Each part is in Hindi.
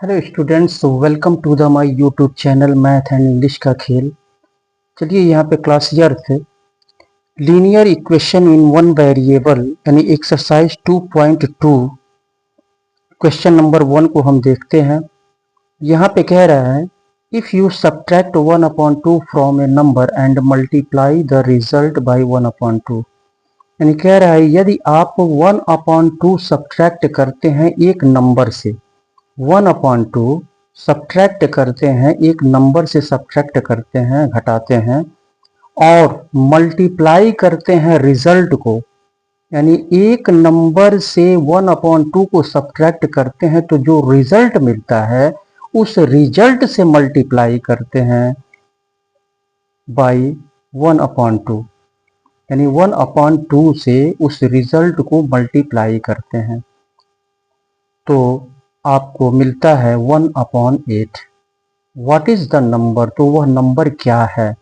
Hello students, welcome to the my YouTube channel math and English का खेल। चलिए यहाँ पे class eighth linear equation in one variable यानी एक्सरसाइज 2.2 क्वेश्चन नंबर 1 को हम देखते हैं। यहाँ पे कह रहा है if you subtract 1/2 from A number and multiply the result by 1/2, यानी कह रहा है यदि आप 1/2 सब्ट्रैक्ट करते हैं एक नंबर से, 1/2 सब्ट्रैक्ट करते हैं एक नंबर से, सब्ट्रैक्ट करते हैं, घटाते हैं और मल्टीप्लाई करते हैं रिजल्ट को, यानी एक नंबर से 1/2 को सब्ट्रैक्ट करते हैं तो जो रिजल्ट मिलता है उस रिजल्ट से मल्टीप्लाई करते हैं बाई 1/2, यानी 1/2 से उस रिजल्ट को मल्टीप्लाई करते हैं तो आपको मिलता है 1/8। व्हाट इज द नंबर, तो वह नंबर क्या है।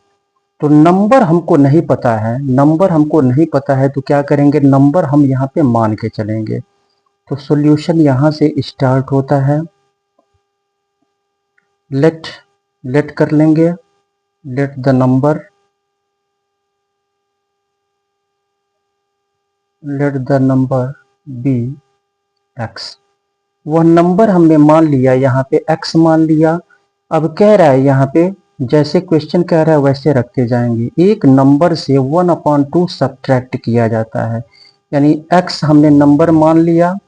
तो नंबर हमको नहीं पता है, नंबर हमको नहीं पता है तो क्या करेंगे, नंबर हम यहाँ पे मान के चलेंगे। तो सॉल्यूशन यहाँ से स्टार्ट होता है, लेट कर लेंगे, let the number be x. वह नंबर हमने मान लिया, यहाँ पे x मान लिया। अब कह रहा है यहाँ पे जैसे क्वेश्चन कह रहा है वैसे रखते जाएंगे। एक नंबर से 1/2 सब्ट्रैक्ट किया जाता है, यानी x हमने नंबर मान लिया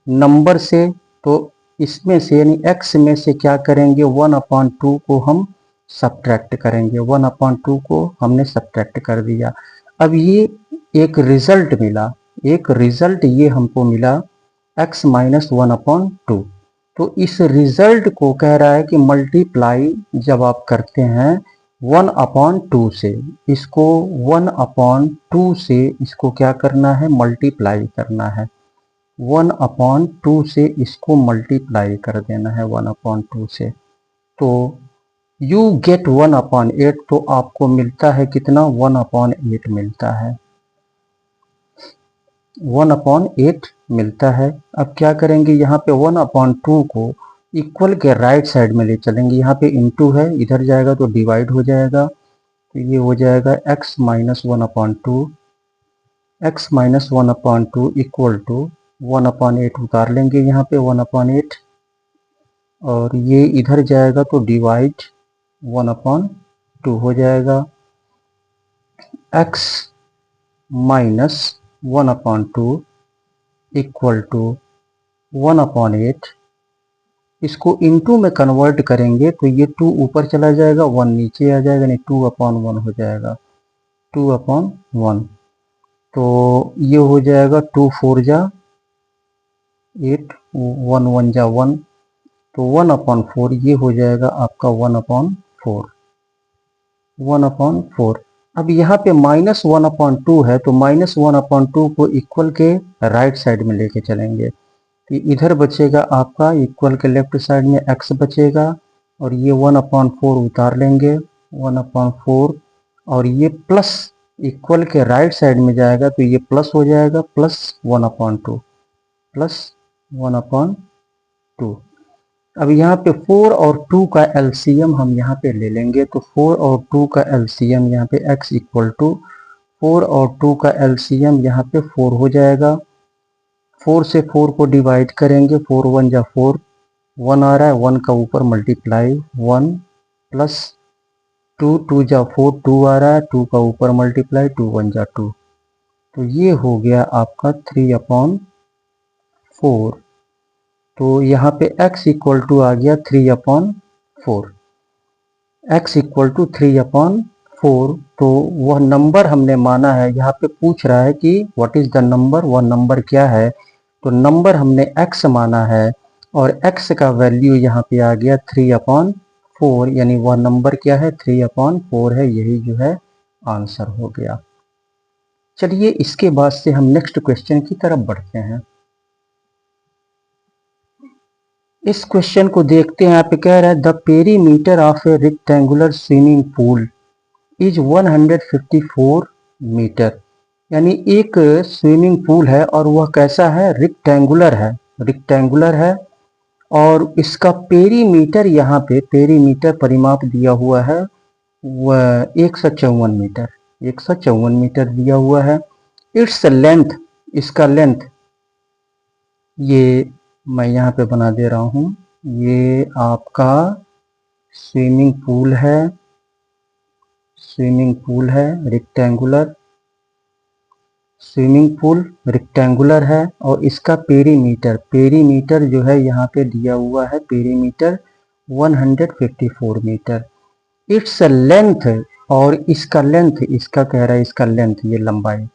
नंबर से, तो इसमें से यानी x में से क्या करेंगे, 1/2 को हम सब्ट्रैक्ट करेंगे। 1/2 को हमने सब्ट्रैक्ट कर दिया। अब ये एक रिजल्ट मिला, एक रिजल्ट ये हमको मिला x माइनस 1/2। तो इस रिजल्ट को कह रहा है कि मल्टीप्लाई जब आप करते हैं 1/2 से, इसको 1/2 से इसको क्या करना है, मल्टीप्लाई करना है। 1/2 से इसको मल्टीप्लाई कर देना है 1/2 से, तो यू गेट 1/8। तो आपको मिलता है कितना, 1/8 मिलता है, 1/8 मिलता है। अब क्या करेंगे, यहाँ पे 1/2 को इक्वल के राइट साइड में ले चलेंगे। यहाँ पे इनटू है, इधर जाएगा तो डिवाइड हो जाएगा, तो ये हो जाएगा x minus 1/2, x minus 1/2 equal to 1/8 उतार लेंगे यहाँ पे 1/8, और ये इधर जाएगा तो डिवाइड 1/2 हो जाएगा। x माइनस 1/2 इक्वल टू 1/8, इसको इनटू में कन्वर्ट करेंगे तो ये 2 ऊपर चला जाएगा, 1 नीचे आ जाएगा, यानी 2/1 हो जाएगा, 2/1। तो ये हो जाएगा 2 4 जा 8, 1 1 जा 1, तो 1/4 ये हो जाएगा आपका 1/4। अब यहाँ पे माइनस 1/2 है, तो माइनस 1/2 को इक्वल के राइट साइड में लेके चलेंगे, तो इधर बचेगा आपका इक्वल के लेफ्ट साइड में x बचेगा, और ये 1/4 उतार लेंगे 1/4, और ये प्लस इक्वल के राइट साइड में जाएगा तो ये प्लस हो जाएगा, प्लस 1/2, प्लस 1/2। अब यहाँ पे 4 और 2 का एलसीएम हम यहाँ पे ले लेंगे, तो 4 और 2 का एलसीएम यहाँ पे x इक्वल टू 4 और 2 का एलसीएम यहाँ पे 4 हो जाएगा। 4 से 4 को डिवाइड करेंगे, 4 1 जा 4, 1 आ रहा है, 1 का ऊपर मल्टीप्लाई 1, प्लस 2 2 जा 4, 2 आ रहा है, 2 का ऊपर मल्टीप्लाई 2 1 जा 2, तो ये हो गया आपका 3/4। तो यहाँ पे x इक्वल टू आ गया 3/4, x इक्वल टू 3/4। तो वह नंबर हमने माना है, यहाँ पे पूछ रहा है कि व्हाट इज द नंबर, वह नंबर क्या है। तो नंबर हमने x माना है और x का वैल्यू यहाँ पे आ गया 3/4, यानी वह नंबर क्या है, 3/4 है। यही जो है आंसर हो गया। चलिए इसके बाद से हम नेक्स्ट क्वेश्चन की तरफ बढ़ते हैं। इस क्वेश्चन को देखते हैं। यहाँ पे कह रहा है the perimeter of a rectangular swimming pool is 154 metre, यानी एक स्विमिंग पूल है और वह कैसा है, रेक्टेंगुलर है, रेक्टेंगुलर है और इसका पेरीमीटर, यहाँ पे पेरीमीटर परिमाप दिया हुआ है वह 154 मीटर, 154 मीटर दिया हुआ है। इट्स लेंथ, इसका लेंथ, ये मैं यहाँ पे बना दे रहा हूँ, ये आपका स्विमिंग पूल है, स्विमिंग पूल है रेक्टेंगुलर, स्विमिंग पूल रेक्टेंगुलर है और इसका पेरीमीटर, पेरीमीटर जो है यहाँ पे दिया हुआ है पेरीमीटर 154 मीटर। इट्स लेंथ, और इसका लेंथ, इसका कह रहा है इसका लेंथ, ये लंबाई,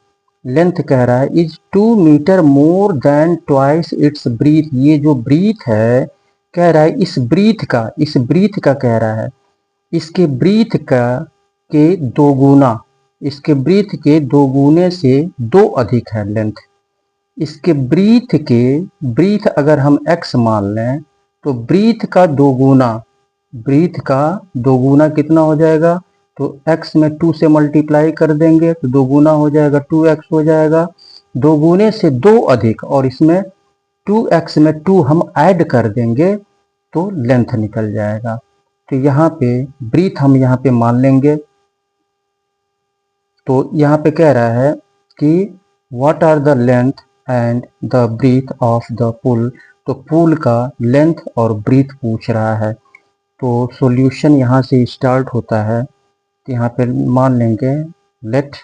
लेंथ कह रहा है is 2 metre more than twice its breadth. ये जो ब्रीथ है कह रहा है इस ब्रीथ का, इस ब्रीथ का कह रहा है इसके ब्रीथ का के दो गुना, इसके ब्रीथ के दो गुने से दो अधिक है लेंथ। इसके ब्रीथ के, ब्रीथ अगर हम x मान लें तो ब्रीथ का दो गुना, ब्रीथ का दो गुना कितना हो जाएगा, तो x में 2 से मल्टीप्लाई कर देंगे तो दो गुना हो जाएगा, 2x हो जाएगा, दो गुने से दो अधिक, और इसमें 2x में 2 हम ऐड कर देंगे तो लेंथ निकल जाएगा। तो यहाँ पे ब्रीथ हम यहाँ पे मान लेंगे। तो यहाँ पे कह रहा है कि what are the length and the breadth of the पुल, तो पुल का लेंथ और ब्रीथ पूछ रहा है। तो सॉल्यूशन यहाँ से स्टार्ट होता है, तो यहाँ पे मान लेंगे लेट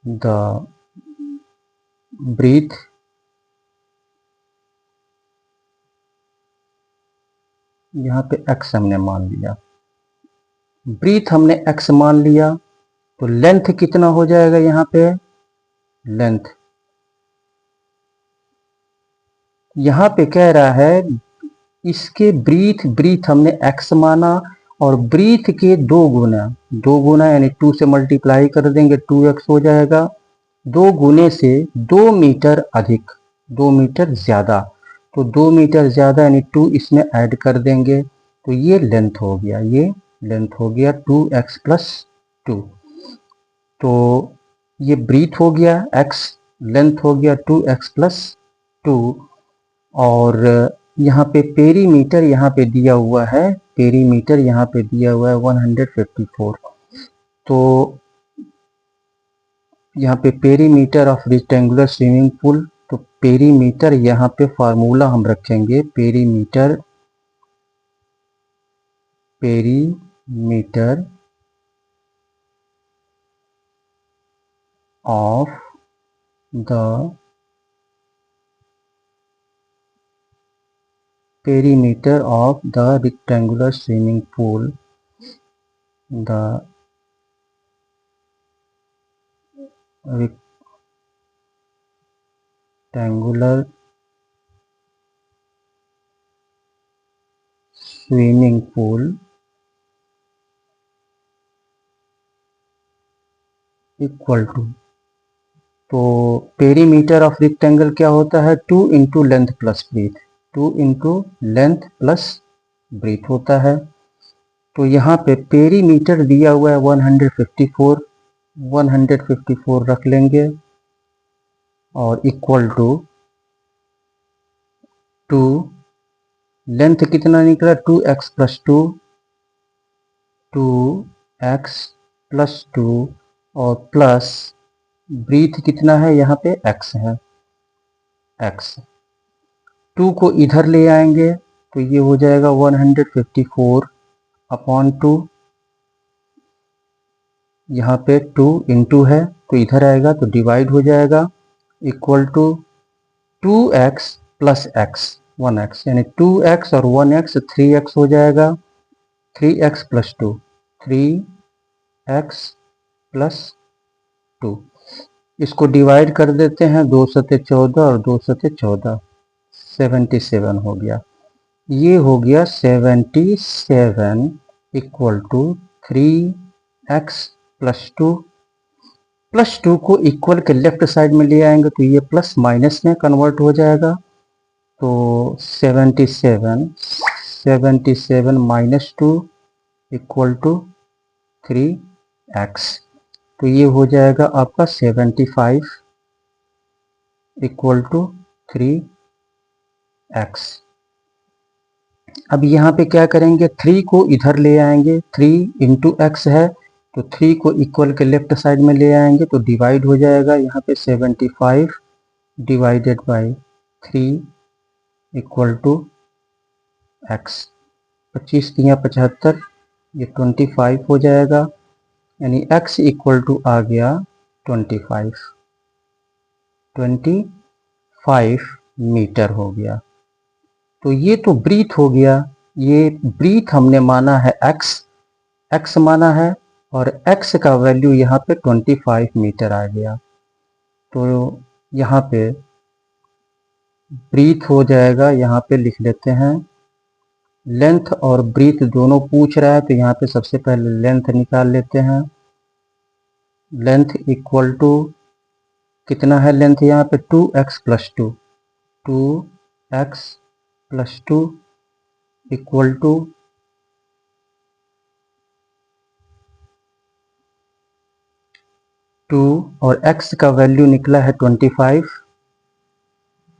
द ब्रीथ यहाँ पे x हमने मान लिया, ब्रीथ हमने x मान लिया, तो लेंथ कितना हो जाएगा यहाँ पे, लेंथ यहाँ पे कह रहा है इसके ब्रीथ, ब्रीथ हमने x माना और ब्रीथ के दो गुना, दो गुना यानी 2 से मल्टीप्लाई कर देंगे 2x हो जाएगा, दो गुने से 2 मीटर अधिक, 2 मीटर ज़्यादा, तो 2 मीटर ज़्यादा यानी 2 इसमें ऐड कर देंगे तो ये लेंथ हो गया, ये लेंथ हो गया 2x प्लस 2। तो ये ब्रीथ हो गया x, लेंथ हो गया 2x प्लस 2, और यहाँ पे पेरीमीटर यहाँ पे दिया हुआ है, पेरीमीटर यहाँ पे दिया हुआ है 154। तो यहाँ पे perimeter of rectangular swimming pool, तो पेरीमीटर यहाँ पे फार्मूला हम रखेंगे, perimeter, perimeter of the, perimeter of the rectangular swimming pool, the rectangular swimming pool equal to, तो पेरीमीटर ऑफ रेक्टेंगल क्या होता है, 2 into length plus breadth, 2 into length plus breadth होता है। तो यहाँ पे पेरीमीटर दिया हुआ है 154, 154 रख लेंगे और इक्वल टू 2, लेंथ कितना निकला 2x प्लस 2, 2x प्लस 2 और प्लस ब्रीथ कितना है यहाँ पे x है, x, 2 को इधर ले आएंगे तो ये हो जाएगा 154 अपॉन 2, यहाँ पे 2 इंटू है तो इधर आएगा तो डिवाइड हो जाएगा, equal to 2x plus x 1x, यानी 2x और 1x 3x हो जाएगा, 3x प्लस 2, 3x प्लस 2, इसको डिवाइड कर देते हैं, 2 सते 14 और 2 सते 14, 77 हो गया, ये हो गया 77 equal to 3x plus 2, plus 2 को इक्वल के लेफ्ट साइड में ले आएंगे तो ये प्लस माइनस में कन्वर्ट हो जाएगा, तो 77 माइनस 2 इक्वल टू 3x, तो ये हो जाएगा आपका 75 इक्वल टू 3 x। अब यहाँ पे क्या करेंगे, 3 को इधर ले आएंगे, 3 इंटू एक्स है तो 3 को इक्वल के लेफ्ट साइड में ले आएंगे तो डिवाइड हो जाएगा। यहाँ पे 75 divided by 3 equal to x. 25 तिया 75, ये 25 हो जाएगा, यानी x इक्वल टू आ गया 25 मीटर हो गया। तो ये तो ब्रीथ हो गया, ये ब्रीथ हमने माना है x माना है और x का वैल्यू यहाँ पे 25 मीटर आ गया। तो यहाँ पे ब्रीथ हो जाएगा, यहाँ पे लिख लेते हैं। लेंथ और ब्रीथ दोनों पूछ रहा है तो यहाँ पे सबसे पहले लेंथ निकाल लेते हैं। लेंथ इक्वल टू कितना है लेंथ यहाँ पे 2x plus 2, 2x plus 2 equal to 2 और x का वैल्यू निकला है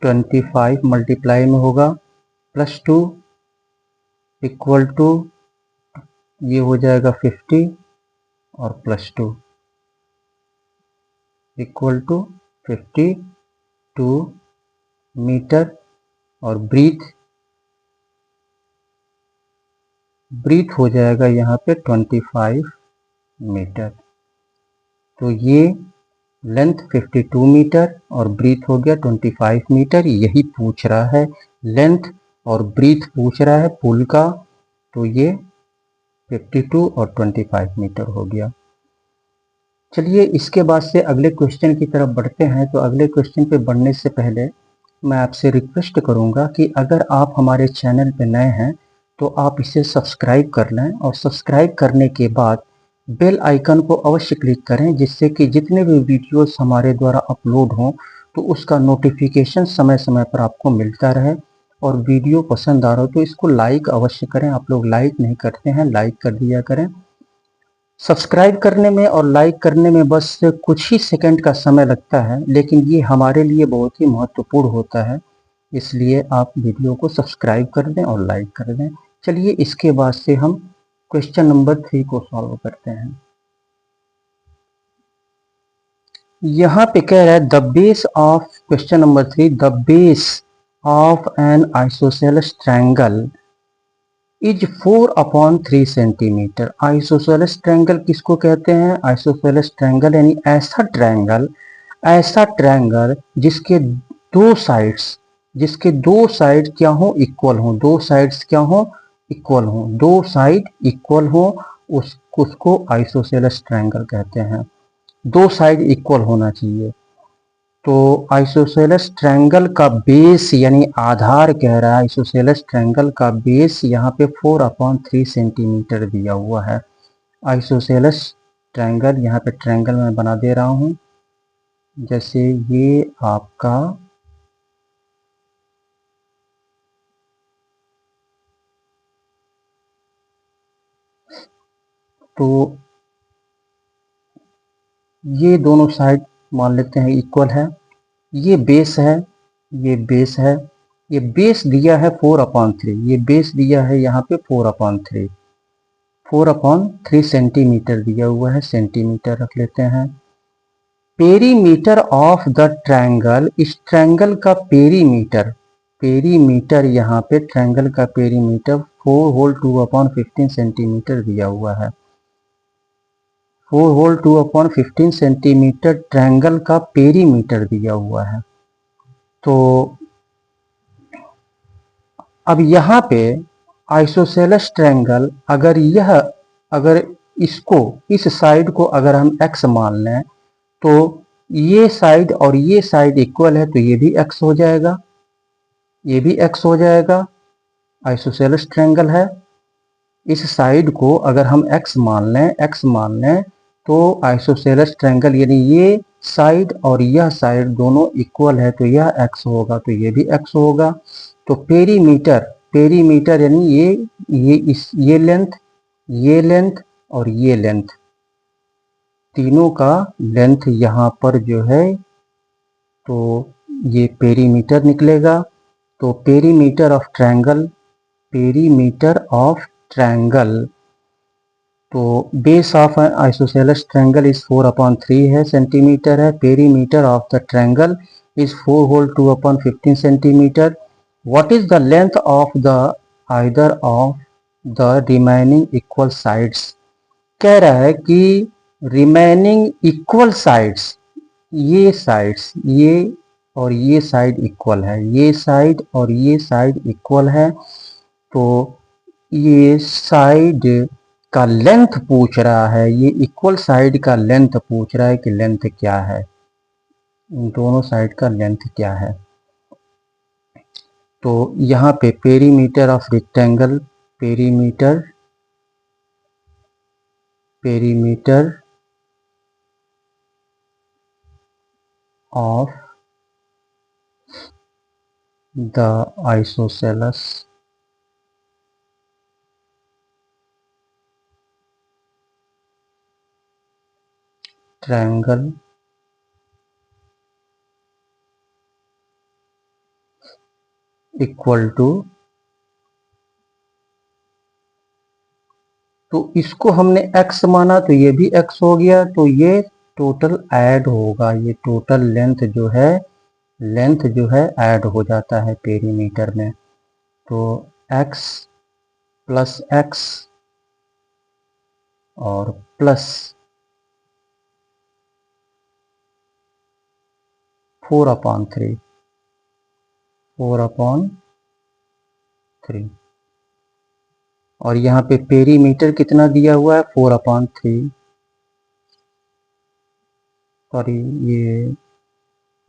25 मल्टीप्लाई में होगा प्लस 2 इक्वल टू ये हो जाएगा 50 और प्लस 2 इक्वल टू 52 मीटर। और ब्रीथ हो जाएगा यहाँ पे 25 मीटर। तो ये लेंथ 52 मीटर और ब्रीथ हो गया 25 मीटर। यही पूछ रहा है, लेंथ और ब्रीथ पूछ रहा है पुल का, तो ये 52 और 25 मीटर हो गया। चलिए इसके बाद से अगले क्वेश्चन की तरफ बढ़ते हैं। तो अगले क्वेश्चन पे बढ़ने से पहले मैं आपसे रिक्वेस्ट करूंगा कि अगर आप हमारे चैनल पे नए हैं तो आप इसे सब्सक्राइब कर लें और सब्सक्राइब करने के बाद बेल आइकन को अवश्य क्लिक करें, जिससे कि जितने भी वीडियोस हमारे द्वारा अपलोड हों तो उसका नोटिफिकेशन समय समय पर आपको मिलता रहे। और वीडियो पसंद आ रहा हो तो इसको लाइक अवश्य करें। आप लोग लाइक नहीं करते हैं, लाइक कर दिया करें। सब्सक्राइब करने में और लाइक करने में बस कुछ ही सेकंड का समय लगता है, लेकिन ये हमारे लिए बहुत ही महत्वपूर्ण होता है। इसलिए आप वीडियो को सब्सक्राइब कर दें और लाइक कर दें। चलिए इसके बाद से हम क्वेश्चन नंबर 3 को सॉल्व करते हैं। यहाँ पे कह रहा है the base of, question number 3, the base of N isosceles triangle is 4/3 centimetre. Isosceles triangle किसको कहते हैं? आइसोसेलेस ट्रायंगल यानी ऐसा ट्रायंगल जिसके दो साइड क्या हो, इक्वल हो, दो साइड्स क्या हो, इक्वल हो, दो साइड इक्वल हो, उसको आइसोसेलेस ट्रायंगल कहते हैं। दो साइड इक्वल होना चाहिए। तो आइसोसेलेस ट्रायंगल का बेस यानी आधार कह रहा है, आइसोसेलेस ट्रायंगल का बेस यहाँ पे 4/3 सेंटीमीटर दिया हुआ है। आइसोसेलेस ट्रायंगल, यहाँ पे ट्रायंगल मैं बना दे रहा हूँ। जैसे ये आपका तो ये दोनों साइड मान लेते हैं इक्वल है। ये बेस है, ये बेस है, ये बेस दिया है 4/3, ये बेस दिया है यहाँ पे 4/3 सेंटीमीटर दिया हुआ है, सेंटीमीटर रख लेते हैं। पेरीमीटर ऑफ द ट्रायंगल, इस ट्रायंगल का पेरीमीटर यहाँ पे ट्रायंगल का पेरीमीटर 4 होल 2/15 सेंटीमीटर दिया हुआ है। 4 होल 2/15 सेंटीमीटर ट्रायंगल का पेरीमीटर दिया हुआ है। तो अब यहाँ पे आइसोसेलेस ट्रायंगल, अगर इसको, इस साइड को अगर हम x मान लें तो ये साइड और ये साइड इक्वल है तो ये भी x हो जाएगा, ये भी x हो जाएगा। आइसोसेलेस ट्रायंगल है, इस साइड को अगर हम x मान लें तो आइसोसेलेस ट्रायंगल यानी ये साइड और यह साइड दोनों इक्वल है तो यह x होगा तो ये भी x होगा। तो पेरीमीटर यानी ये लेंथ और ये लेंथ, तीनों का लेंथ यहाँ पर जो है तो ये पेरीमीटर निकलेगा। तो पेरीमीटर ऑफ ट्रायंगल, तो base of isosceles triangle is 4/3 है सेंटीमीटर है। Perimeter of the triangle is 4 whole 2/15 centimetre. What is the length of the either of the remaining equal sides. कह रहा है कि रिमेनिंग इक्वल साइड्स, ये साइड्स, ये और ये साइड इक्वल है, ये साइड और ये साइड इक्वल है, तो ये साइड का लेंथ पूछ रहा है, ये इक्वल साइड का लेंथ पूछ रहा है कि लेंथ क्या है, इन दोनों साइड का लेंथ क्या है। तो यहाँ पे perimeter of rectangle, perimeter of the isosceles triangle equal to, तो इसको हमने x माना तो ये भी x हो गया, तो ये टोटल ऐड होगा, ये टोटल लेंथ जो है ऐड हो जाता है पेरीमीटर में। तो x प्लस x और प्लस 4/3 और यहाँ पे पेरीमीटर कितना दिया हुआ है 4/3, सॉरी ये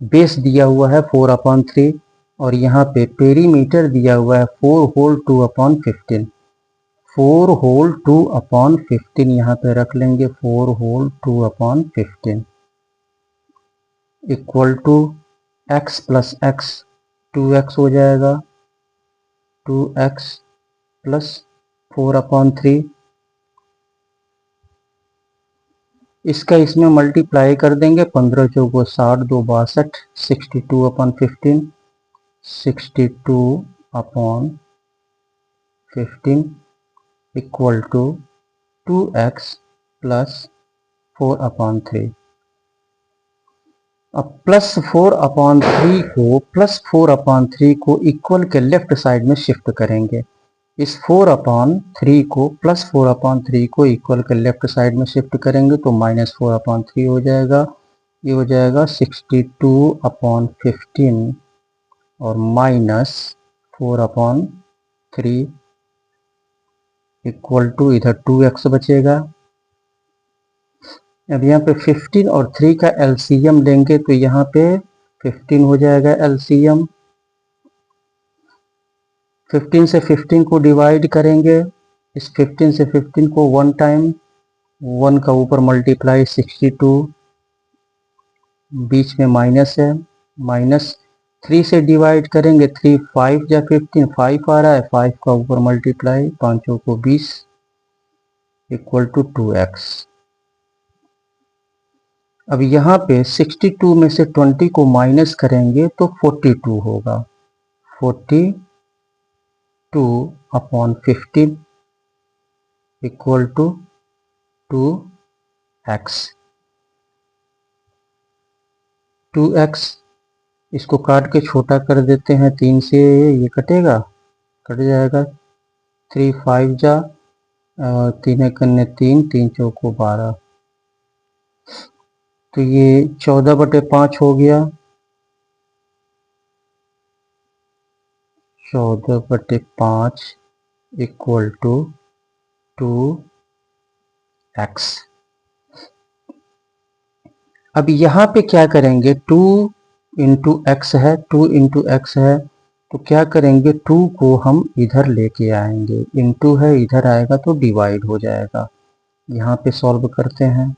बेस दिया हुआ है 4/3 और यहाँ पे पेरीमीटर दिया हुआ है 4 होल 2/15, 4 होल 2/15 यहाँ पे रख लेंगे, 4 whole 2/15 equal to x plus x, 2x हो जाएगा, 2x प्लस 4/3, इसका इसमें मल्टीप्लाई कर देंगे, 15 चौको 60, 2 62, 62/15, 62/15 इक्वल टू 2x प्लस 4/3। अब प्लस 4/3 को इक्वल के लेफ्ट साइड में शिफ्ट करेंगे। इस 4/3 को प्लस 4/3 को इक्वल के लेफ्ट साइड में शिफ्ट करेंगे तो माइनस 4/3 हो जाएगा, ये हो जाएगा 62/15 और माइनस 4/3 इक्वल टू इधर 2x बचेगा। अब यहाँ पे 15 और 3 का एलसीएम लेंगे तो यहाँ पे 15 हो जाएगा एलसीएम, 15 से 15 को डिवाइड करेंगे, इस 15 से 15 को 1 टाइम, 1 का ऊपर मल्टीप्लाई 62, बीच में माइनस है, माइनस 3 से डिवाइड करेंगे, 3 5 या 15, 5 आ रहा है, 5 का ऊपर मल्टीप्लाई, 5 को 20 इक्वल टू 2x। अब यहाँ पे 62 में से 20 को माइनस करेंगे तो 42 होगा, 42/15 इक्वल टू 2x। 2x इसको काट के छोटा कर देते हैं, 3 से ये कटेगा, कट जाएगा, 3 5 जा, 3 कन्ने 3, 3 चौको 12, तो ये 14/5 हो गया, 14/5 इक्वल टू 2x। अब यहाँ पे क्या करेंगे, 2 इंटू एक्स है, 2 इंटू एक्स है, तो क्या करेंगे 2 को हम इधर लेके आएंगे, इंटू है इधर आएगा तो डिवाइड हो जाएगा। यहाँ पे सॉल्व करते हैं,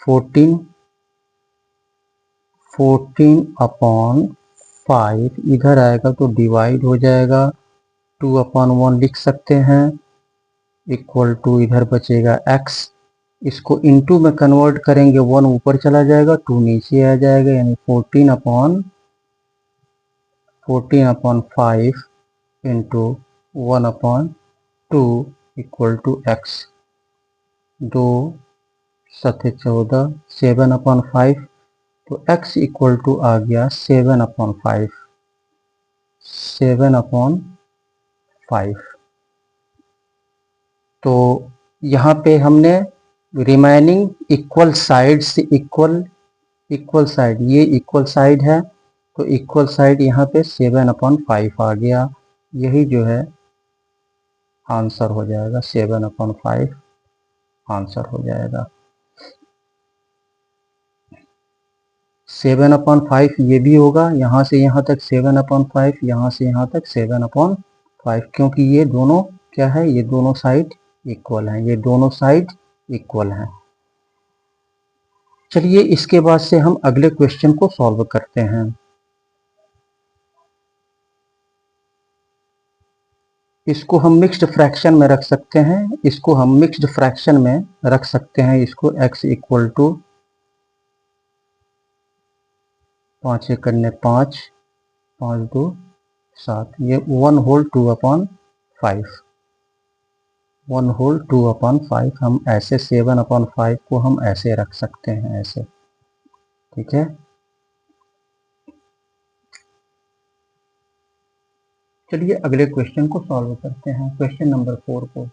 14/5 इधर आएगा तो डिवाइड हो जाएगा, 2/1 लिख सकते हैं, इक्वल टू इधर बचेगा x, इसको इनटू में कन्वर्ट करेंगे, 1 ऊपर चला जाएगा, 2 नीचे आ जाएगा, यानी 14/5 इंटू 1/2 इक्वल टू x। 2 7 14, 7/5, तो x इक्वल टू आ गया 7/5। 7/5। तो यहाँ पे हमने रिमेनिंग इक्वल साइड से इक्वल साइड, ये इक्वल साइड है तो इक्वल साइड यहाँ पे 7/5 आ गया। यही जो है आंसर हो जाएगा, 7/5 आंसर हो जाएगा। 7/5 ये भी होगा, यहाँ से यहाँ तक 7/5, यहाँ से यहाँ तक 7/5, क्योंकि ये दोनों क्या है, ये दोनों साइड इक्वल हैं, ये दोनों साइड इक्वल हैं। चलिए इसके बाद से हम अगले क्वेश्चन को सॉल्व करते हैं। इसको हम मिक्स्ड फ्रैक्शन में रख सकते हैं, इसको हम मिक्स्ड फ्रैक्शन में रख सकते हैं। इसको x इक्वल टू 5 1 करने 5, 5 2 7, ये 1/2/5, 1/2/5 हम ऐसे 7/5 को हम ऐसे रख सकते हैं, ऐसे, ठीक है। चलिए अगले क्वेश्चन को सॉल्व करते हैं, क्वेश्चन नंबर 4 को।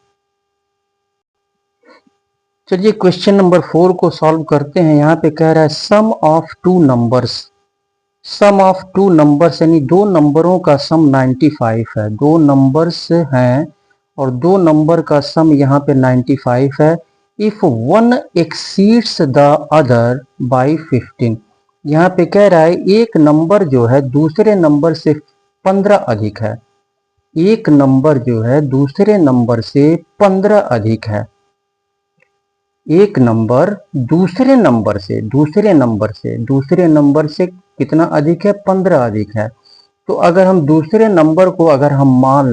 चलिए क्वेश्चन नंबर 4 को सॉल्व करते हैं। यहाँ पे कह रहा है sum of two numbers, sum of two numbers यानी दो नंबरों का सम 95 है। दो नंबर्स हैं और दो नंबर का सम यहाँ पे 95 है। If one exceeds the other by 15, यहाँ पे कह रहा है एक नंबर जो है दूसरे नंबर से 15 अधिक है। एक नंबर जो है दूसरे नंबर से 15 अधिक है। एक नंबर दूसरे नंबर से कितना अधिक है, 15 अधिक है। तो अगर हम दूसरे नंबर को अगर हम मान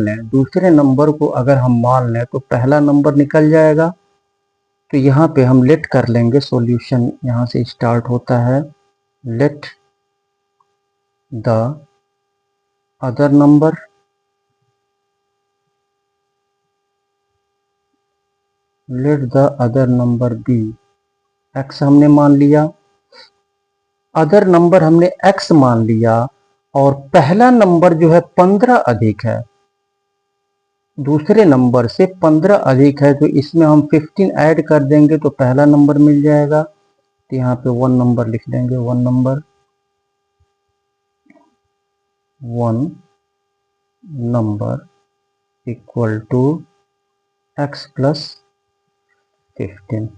लें तो पहला नंबर निकल जाएगा। तो यहाँ पे हम लेट कर लेंगे, सॉल्यूशन यहाँ से स्टार्ट होता है, let the other number be x हमने मान लिया, अदर नंबर हमने x मान लिया, और पहला नंबर जो है 15 अधिक है, दूसरे नंबर से 15 अधिक है, तो इसमें हम 15 ऐड कर देंगे तो पहला नंबर मिल जाएगा। तो यहाँ पे 1 नंबर लिख देंगे, 1 number equal to x plus 15।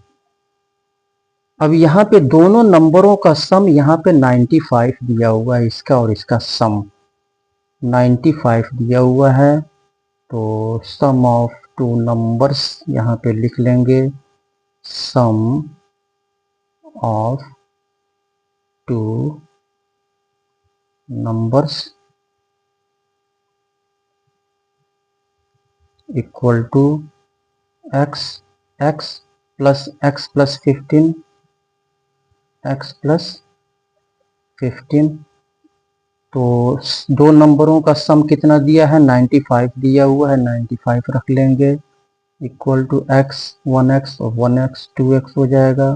अब यहाँ पे दोनों नंबरों का सम यहाँ पे 95 दिया हुआ है, इसका और इसका सम 95 दिया हुआ है। तो सम ऑफ टू नंबर्स यहाँ पे लिख लेंगे, sum of two numbers equal to x plus 15, x plus 15। तो दो नंबरों का सम कितना दिया है, 95 दिया हुआ है, 95 रख लेंगे इक्वल टू x 1x और 1x 2x हो जाएगा,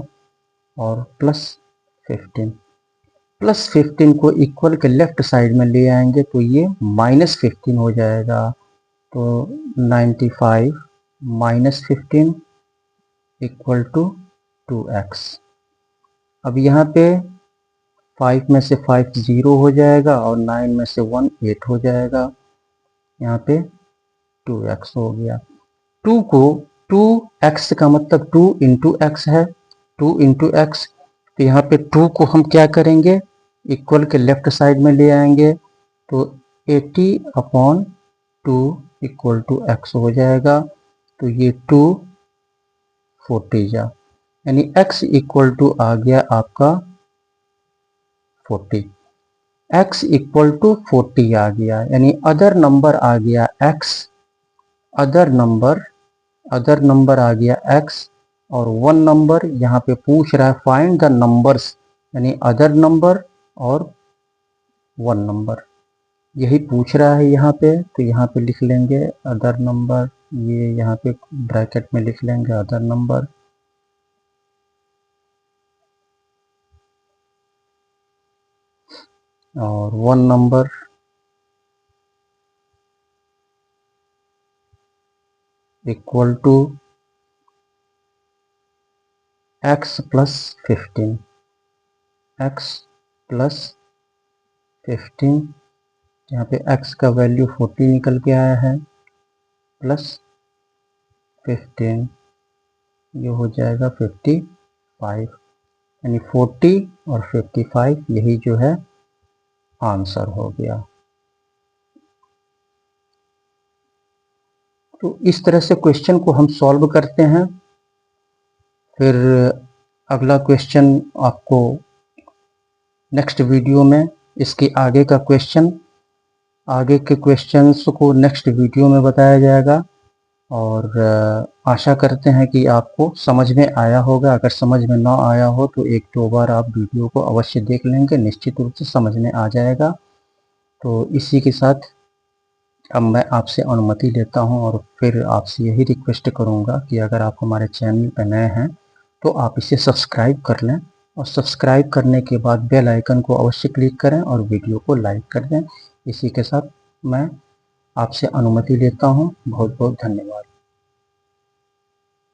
और प्लस 15 को इक्वल के लेफ्ट साइड में ले आएंगे तो ये -15 हो जाएगा। तो 95 -15 इक्वल टू 2x। अब यहाँ पे 5 में से 5 0 हो जाएगा और 9 में से 1 8 हो जाएगा, यहाँ पे 2x हो गया। 2x का मतलब 2 इंटू एक्स है, 2 इंटू एक्स। तो यहाँ पे 2 को हम क्या करेंगे, इक्वल के लेफ्ट साइड में ले आएंगे, तो 80/2 इक्वल टू x हो जाएगा। तो ये 2 40 जा, यानी x इक्वल टू आ गया आपका 40। x इक्वल टू 40 आ गया, यानी अदर नंबर आ गया x, अदर नंबर आ गया x, और 1 नंबर यहाँ पे पूछ रहा है फाइंड द नंबर्स, यानी अदर नंबर और 1 नंबर, यही पूछ रहा है यहाँ पे। तो यहाँ पे लिख लेंगे अदर नंबर, ये यहाँ पे ब्रैकेट में लिख लेंगे अदर नंबर, और 1 number equal to x plus 15, x plus 15, यहाँ पे x का वैल्यू 40 निकल के आया है, प्लस 15, ये हो जाएगा 55, यानी 40 और 55 यही जो है आंसर हो गया। तो इस तरह से क्वेश्चन को हम सॉल्व करते हैं। फिर अगला क्वेश्चन आपको नेक्स्ट वीडियो में, इसके आगे का क्वेश्चन, आगे के क्वेश्चंस को नेक्स्ट वीडियो में बताया जाएगा। और आशा करते हैं कि आपको समझ में आया होगा। अगर समझ में ना आया हो तो एक दो बार आप वीडियो को अवश्य देख लेंगे, निश्चित रूप से समझ में आ जाएगा। तो इसी के साथ अब मैं आपसे अनुमति लेता हूं और फिर आपसे यही रिक्वेस्ट करूंगा कि अगर आप हमारे चैनल पर नए हैं तो आप इसे सब्सक्राइब कर लें, और सब्सक्राइब करने के बाद बेल आइकन को अवश्य क्लिक करें और वीडियो को लाइक कर दें। इसी के साथ मैं आपसे अनुमति लेता हूं। बहुत बहुत धन्यवाद।